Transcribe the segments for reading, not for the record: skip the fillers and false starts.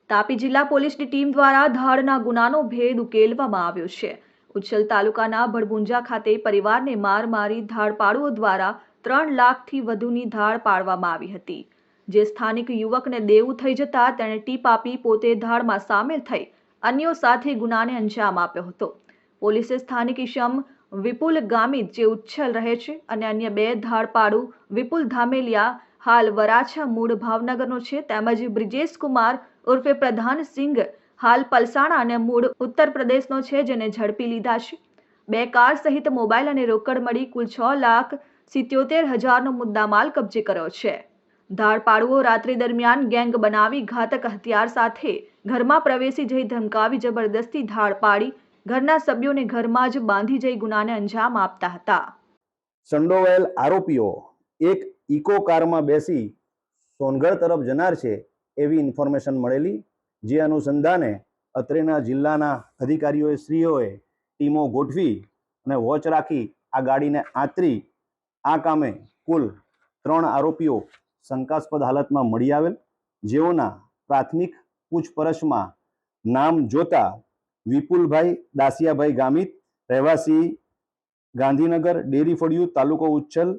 તાપી જિલ્લા પોલીસની ટીમ દ્વારા ધાડના ગુનાનો ભેદ ઉકેલવામાં આવ્યો છે। ઉચ્છલ તાલુકાના ભડભુંજા ખાતે પરિવારને માર મારી ધાડપાડુઓ દ્વારા 3 લાખથી વધુની ધાડ પાડવામાં આવી હતી, જે સ્થાનિક યુવકને દેવું થઈ જતા તેણે ટીપ આપી પોતે ધાડમાં સામેલ થઈ અન્યો સાથે ગુનાને અંજામ આપ્યો હતો। પોલીસે સ્થાનિક ઇસમ વિપુલ ગામિત જે ઉચ્છલ રહે છે અને અન્ય 2 ધાડપાડુ વિપુલ ધામેલિયા હાલ વરાછા મૂળ ભાવનગરનો છે તેમજ બ્રિજેશ કુમાર ઉર્ફે પ્રધાન સિંઘ હાલ પલસાણા અને મૂળ ઉત્તર પ્રદેશનો છે, જેને ઝડપી લીધા છે। 2 કાર સહિત મોબાઈલ અને રોકડ મળી કુલ 6,77,000નો મુદ્દામાલ કબજે કર્યો છે। ધાડપાડુઓ રાત્રિ દરમિયાન ગેંગ બનાવી ઘાતક હથિયાર સાથે ઘરમાં પ્રવેશી જઈ ધમકાવી જબરદસ્તી ધાડ પાડી ઘરના સભ્યોને ઘરમાં જ બાંધી જઈ ગુનાને અંજામ આપતા હતા। સંડોવાયેલ આરોપીઓ એક ઇકો કારમાં બેસી સોનગઢ તરફ જનાર છે એવી ઇન્ફોર્મેશન મળેલી, જે અનુસંધાને અત્રેના જિલ્લાના અધિકારીઓએ ટીમો ગોઠવી અને વોચ રાખી આ ગાડીને આંતરી આ કામે કુલ 3 આરોપીઓ શંકાસ્પદ હાલતમાં મળી આવેલ, જેઓના પ્રાથમિક પૂછપરછમાં નામ જોતા વિપુલભાઈ દાસિયાભાઈ ગામિત, રહેવાસી ગાંધીનગર, ડેરી ફળિયું, તાલુકો ઉચ્છલ,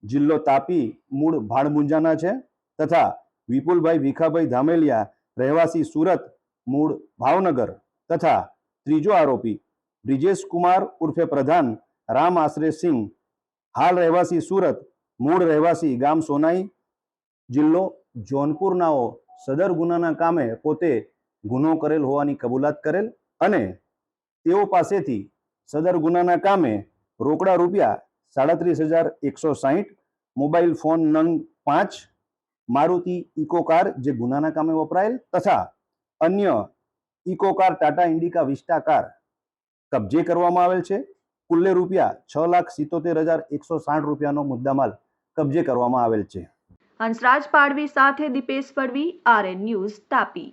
જિલ્લો તાપી, મૂળ ભાડભુંજાના છે, તથા વિપુલભાઈ ભીખાભાઈ ધામેલિયા, રહેવાસી સુરત, મૂળ ભાવનગર, તથા ત્રીજો આરોપી બ્રિજેશ કુમાર ઉર્ફે પ્રધાન રામ આશરે સિંહ, હાલ રહેવાસી સુરત, મૂળ રહેવાસી ગામ સોનાઈ, જિલ્લો જોનપુરનાઓ સદર ગુનાના કામે પોતે ગુનો કરેલ હોવાની કબૂલાત કરેલ અને તેઓ પાસેથી સદર ગુનાના કામે રોકડા રૂપિયા 37,160, મોબાઈલ ફોન નંગ 5, મારુતિ ઇકો કાર જે ગુનાના કામે વપરાયેલ તથા અન્ય eco car Tata Indica vista car કબજે કરવામાં આવેલ છે। કુલ્લે રૂપિયા 6,77,160 રૂપિયાનો મુદ્દામાલ કબજે કરવામાં આવેલ છે। હંસરાજ પાડવી સાથે દીપેશ પડવી, RN ન્યૂઝ, તાપી।